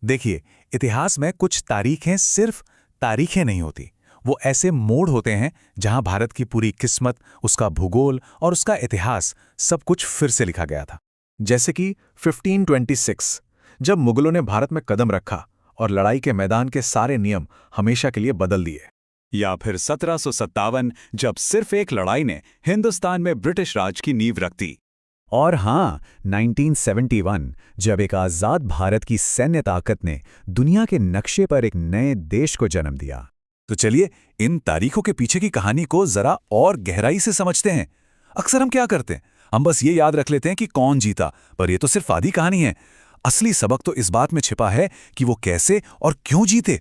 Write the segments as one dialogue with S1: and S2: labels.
S1: देखिए, इतिहास में कुछ तारीखें सिर्फ तारीखें नहीं होती। वो ऐसे मोड़ होते हैं जहां भारत की पूरी किस्मत, उसका भूगोल और उसका इतिहास सब कुछ फिर से लिखा गया था। जैसे कि 1526, जब मुगलों ने भारत में कदम रखा और लड़ाई के मैदान के सारे नियम हमेशा के लिए बदल दिए।
S2: या फिर 1757, जब सिर्फ एक लड़ाई ने हिंदुस्तान में ब्रिटिश राज की नींव रख दी।
S3: और हाँ, 1971, जब एक आज़ाद भारत की सैन्य ताकत ने दुनिया के नक्शे पर एक नए देश को जन्म दिया।
S1: तो चलिए इन तारीखों के पीछे की कहानी को जरा और गहराई से समझते हैं। अक्सर हम क्या करते हैं, हम बस ये याद रख लेते हैं कि कौन जीता, पर ये तो सिर्फ आधी कहानी है। असली सबक तो इस बात में छिपा है कि वो कैसे और क्यों जीते।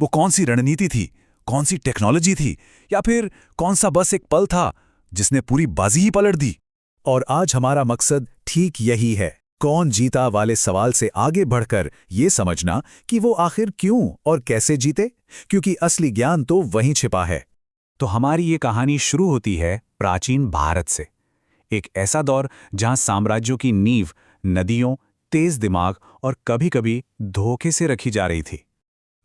S1: वो कौन सी रणनीति थी, कौन सी टेक्नोलॉजी थी, या फिर कौन सा बस एक पल था जिसने पूरी बाजी ही पलट दी।
S3: और आज हमारा मकसद ठीक यही है, कौन जीता वाले सवाल से आगे बढ़कर ये समझना कि वो आखिर क्यों और कैसे जीते, क्योंकि असली ज्ञान तो वहीं छिपा है।
S2: तो हमारी ये कहानी शुरू होती है प्राचीन भारत से, एक ऐसा दौर जहां साम्राज्यों की नींव नदियों, तेज दिमाग और कभी-कभी धोखे से रखी जा रही थी।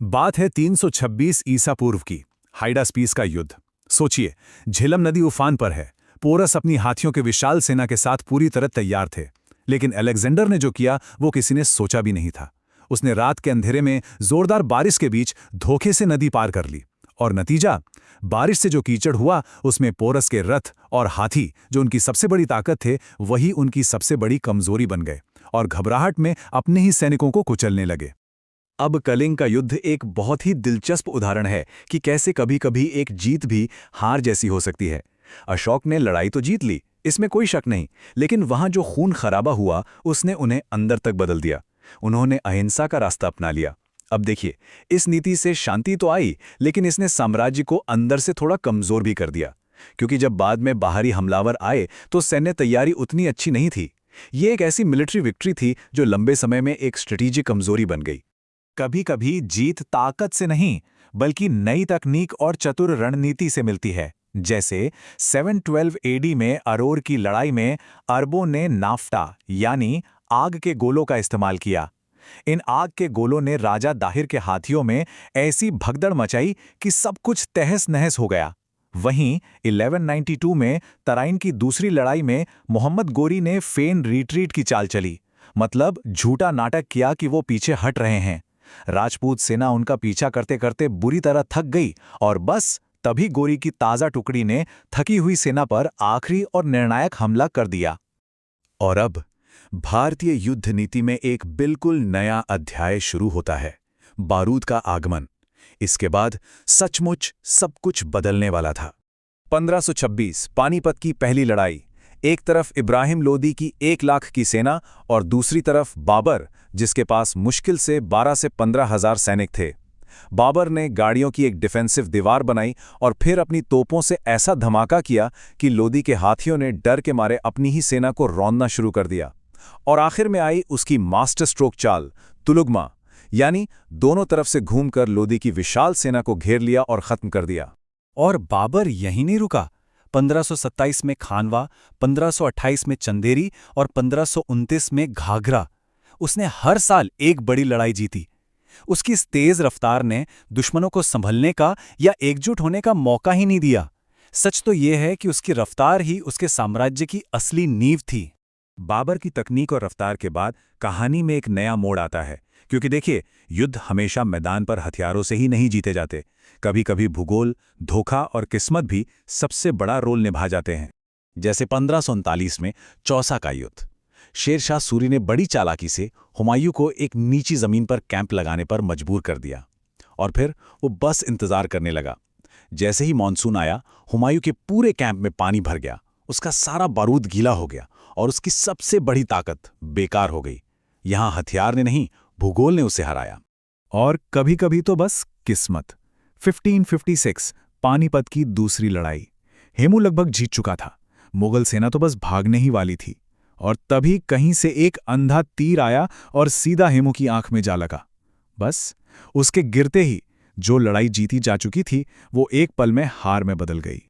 S1: बात है 326 ईसा पूर्व की, हाइडास्पीस का युद्ध। सोचिए, झेलम नदी उफान पर है, पोरस अपनी हाथियों के विशाल सेना के साथ पूरी तरह तैयार थे। लेकिन अलेक्जेंडर ने जो किया वो किसी ने सोचा भी नहीं था। उसने रात के अंधेरे में जोरदार बारिश के बीच धोखे से नदी पार कर ली, और नतीजा, बारिश से जो कीचड़ हुआ उसमें पोरस के रथ और हाथी, जो उनकी सबसे बड़ी ताकत थे, वही उनकी सबसे बड़ी कमजोरी बन गए और घबराहट में अपने ही सैनिकों को कुचलने लगे।
S3: अब कलिंग का युद्ध एक बहुत ही दिलचस्प उदाहरण है कि कैसे कभी-कभी एक जीत भी हार जैसी हो सकती है। अशोक ने लड़ाई तो जीत ली, इसमें कोई शक नहीं, लेकिन वहां जो खून खराबा हुआ उसने उन्हें अंदर तक बदल दिया। उन्होंने अहिंसा का रास्ता अपना लिया। अब देखिए, इस नीति से शांति तो आई, लेकिन इसने साम्राज्य को अंदर से थोड़ा कमजोर भी कर दिया, क्योंकि जब बाद में बाहरी हमलावर आए तो सैन्य तैयारी उतनी अच्छी नहीं थी। ये एक ऐसी मिलिट्री विक्ट्री थी जो लंबे समय में एक स्ट्रेटेजिक कमजोरी बन गई।
S1: कभी कभी जीत ताकत से नहीं, बल्कि नई तकनीक और चतुर रणनीति से मिलती है। जैसे 712 एडी में अरोर की लड़ाई में अरबों ने नाफ्टा यानी आग के गोलों का इस्तेमाल किया। इन आग के गोलों ने राजा दाहिर के हाथियों में ऐसी भगदड़ मचाई कि सब कुछ तहस नहस हो गया। वहीं 1192 में तराइन की दूसरी लड़ाई में मोहम्मद गोरी ने फेन रिट्रीट की चाल चली, मतलब झूठा नाटक किया कि वो पीछे हट रहे हैं। राजपूत सेना उनका पीछा करते करते बुरी तरह थक गई, और बस तभी गोरी की ताजा टुकड़ी ने थकी हुई सेना पर आखिरी और निर्णायक हमला कर दिया।
S3: और अब भारतीय युद्ध नीति में एक बिल्कुल नया अध्याय शुरू होता है, बारूद का आगमन। इसके बाद सचमुच सब कुछ बदलने वाला था। 1526 पानीपत की पहली लड़ाई। एक तरफ इब्राहिम लोदी की 1 लाख की सेना और दूसरी तरफ बाबर, जिसके पास मुश्किल से 12 से 15 हजार सैनिक थे। बाबर ने गाड़ियों की एक डिफेंसिव दीवार बनाई और फिर अपनी तोपों से ऐसा धमाका किया कि लोदी के हाथियों ने डर के मारे अपनी ही सेना को रौंदना शुरू कर दिया। और आखिर में आई उसकी मास्टर स्ट्रोक चाल, तुलुगमा, यानी दोनों तरफ से घूमकर लोदी की विशाल सेना को घेर लिया और खत्म कर दिया।
S2: और बाबर यहीं नहीं रुका। 1527 में खानवा, 1528 में चंदेरी और 1529 में घाघरा। उसने हर साल एक बड़ी लड़ाई जीती। उसकी इस तेज रफ्तार ने दुश्मनों को संभलने का या एकजुट होने का मौका ही नहीं दिया। सच तो यह है कि उसकी रफ्तार ही उसके साम्राज्य की असली नींव थी।
S1: बाबर की तकनीक और रफ्तार के बाद कहानी में एक नया मोड़ आता है, क्योंकि देखिए, युद्ध हमेशा मैदान पर हथियारों से ही नहीं जीते जाते। कभी कभी भूगोल, धोखा और किस्मत भी सबसे बड़ा रोल निभा जाते हैं। जैसे 1539 में चौसा का युद्ध। शेरशाह सूरी ने बड़ी चालाकी से हुमायूं को एक नीची जमीन पर कैंप लगाने पर मजबूर कर दिया, और फिर वो बस इंतजार करने लगा। जैसे ही मानसून आया, हुमायूं के पूरे कैंप में पानी भर गया, उसका सारा बारूद गीला हो गया और उसकी सबसे बड़ी ताकत बेकार हो गई। यहां हथियार ने नहीं, भूगोल ने उसे हराया।
S3: और कभी कभी तो बस किस्मत। 1556 पानीपत की दूसरी लड़ाई। हेमू लगभग जीत चुका था, मुगल सेना तो बस भागने ही वाली थी, और तभी कहीं से एक अंधा तीर आया और सीधा हेमू की आंख में जा लगा। बस उसके गिरते ही जो लड़ाई जीती जा चुकी थी वो एक पल में हार में बदल गई।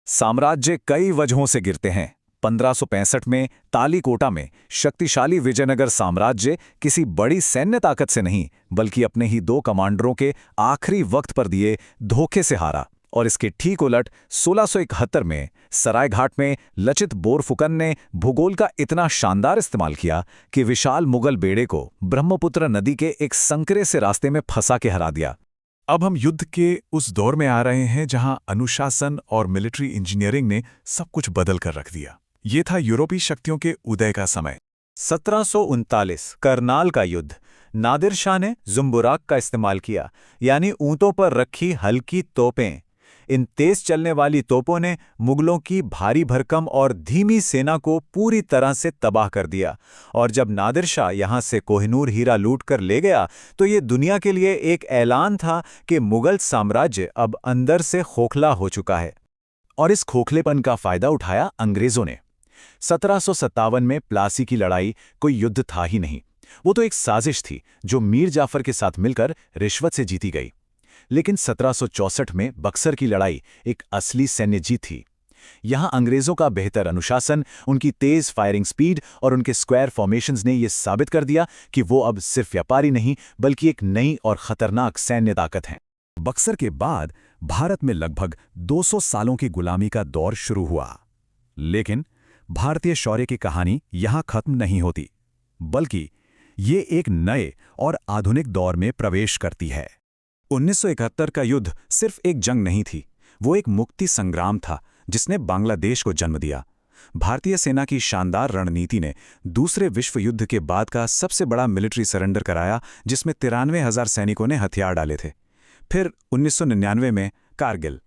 S1: साम्राज्य कई वजहों से गिरते हैं, 1565 में तालीकोटा में शक्तिशाली विजयनगर साम्राज्य किसी बड़ी सैन्य ताकत से नहीं बल्कि अपने ही 2 कमांडरों के आखिरी वक्त पर दिए धोखे से हारा। और इसके ठीक उलट 1671 में सरायघाट में लचित बोरफुकन ने भूगोल का इतना शानदार इस्तेमाल किया कि विशाल मुगल बेड़े को ब्रह्मपुत्र नदी के एक संकरे से रास्ते में फंसा के हरा दिया।
S3: अब हम युद्ध के उस दौर में आ रहे हैं जहां अनुशासन और मिलिट्री इंजीनियरिंग ने सब कुछ बदल कर रख दिया। ये था यूरोपीय शक्तियों के उदय का समय।
S2: 1739 करनाल का युद्ध। नादिर शाह ने जुम्बुराक का इस्तेमाल किया, यानी ऊंटों पर रखी हल्की तोपें। इन तेज चलने वाली तोपों ने मुगलों की भारी भरकम और धीमी सेना को पूरी तरह से तबाह कर दिया। और जब नादिर शाह यहां से कोहिनूर हीरा लूट कर ले गया तो ये दुनिया के लिए एक ऐलान था कि मुगल साम्राज्य अब अंदर से खोखला हो चुका है।
S1: और इस खोखलेपन का फायदा उठाया अंग्रेजों ने। 1757 में प्लासी की लड़ाई कोई युद्ध था ही नहीं, वो तो एक साजिश थी जो मीर जाफर के साथ मिलकर रिश्वत से जीती गई। लेकिन 1764 में बक्सर की लड़ाई एक असली सैन्य जीत थी। यहां अंग्रेजों का बेहतर अनुशासन, उनकी तेज फायरिंग स्पीड और उनके स्क्वायर फॉर्मेशंस ने यह साबित कर दिया कि वो अब सिर्फ व्यापारी नहीं बल्कि एक नई और खतरनाक सैन्य ताकत हैं।
S3: बक्सर के बाद भारत में लगभग 200 सालों की गुलामी का दौर शुरू हुआ। लेकिन भारतीय शौर्य की कहानी यहां खत्म नहीं होती, बल्कि ये एक नए और आधुनिक दौर में प्रवेश करती है। 1971 का युद्ध सिर्फ एक जंग नहीं थी, वो एक मुक्ति संग्राम था जिसने बांग्लादेश को जन्म दिया। भारतीय सेना की शानदार रणनीति ने दूसरे विश्व युद्ध के बाद का सबसे बड़ा मिलिट्री सरेंडर कराया, जिसमें 93,000 सैनिकों ने हथियार डाले थे। फिर 1999 में कारगिल।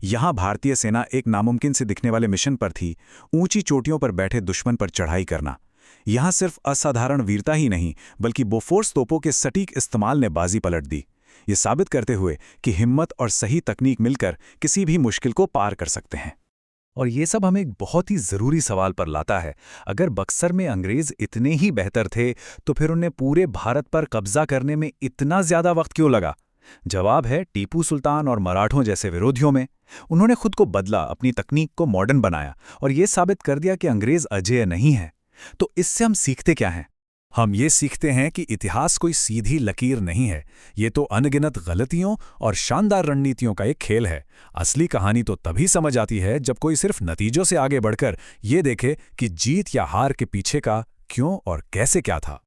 S3: यहां भारतीय सेना एक नामुमकिन से दिखने वाले मिशन पर थी, ऊंची चोटियों पर बैठे दुश्मन पर चढ़ाई करना। यहां सिर्फ असाधारण वीरता ही नहीं बल्कि बोफोर्स तोपों के सटीक इस्तेमाल ने बाजी पलट दी, ये साबित करते हुए कि हिम्मत और सही तकनीक मिलकर किसी भी मुश्किल को पार कर सकते हैं।
S2: और ये सब हमें एक बहुत ही ज़रूरी सवाल पर लाता है, अगर बक्सर में अंग्रेज इतने ही बेहतर थे तो फिर उन्हें पूरे भारत पर कब्जा करने में इतना ज़्यादा वक्त क्यों लगा? जवाब है टीपू सुल्तान और मराठों जैसे विरोधियों में। उन्होंने खुद को बदला, अपनी तकनीक को मॉडर्न बनाया और ये साबित कर दिया कि अंग्रेज अजेय नहीं है। तो इससे हम सीखते क्या हैं?
S3: हम ये सीखते हैं कि इतिहास कोई सीधी लकीर नहीं है, ये तो अनगिनत गलतियों और शानदार रणनीतियों का एक खेल है। असली कहानी तो तभी समझ आती है जब कोई सिर्फ नतीजों से आगे बढ़कर ये देखे कि जीत या हार के पीछे का क्यों और कैसे क्या था।